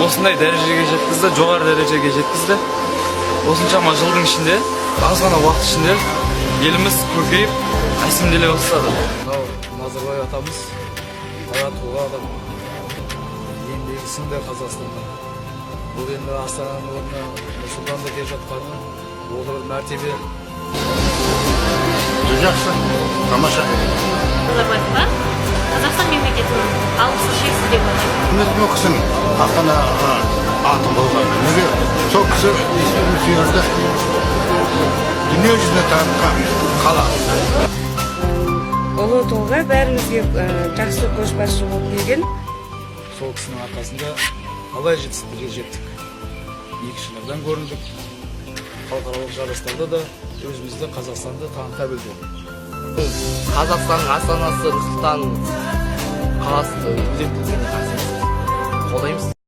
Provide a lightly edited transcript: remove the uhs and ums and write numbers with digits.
осындай дәрежеге жеткізді, жоғары дәрежеге жеткізді. Осыншама жылдың ішінде, аз ғана уақыт ішінде еліміз көркейіп, әсемделе бастады. Назарбаев атамыз аяқ тұлға адам. Еңбегісін де Қазақстанда. Бұл енді Астананың орнына Нұрсұлтанда келіп жатқаны, ол да бір мәртебе. Жақсы, тамаша. Назарбаевқа Қазақстан мемлекетінің алғысы шексіз деп ойлаймын. Құрметті кісінің Астанаға аты болған. Неге сол кісі сүйерді дүние жүзіне танытқан қала. Ұлы тұлға бәрімізге жақсы көшбасшы болып келген. Сол кісінің арқасында қалай жетістіктерге жеттік. Екіншілерден көріндік. Халықаралық жарыстарда да өзімізді Қазақстанды таныта білдік. Қазақстанның астанасы Нұр-Сұлтан қаласы қолдаймыз.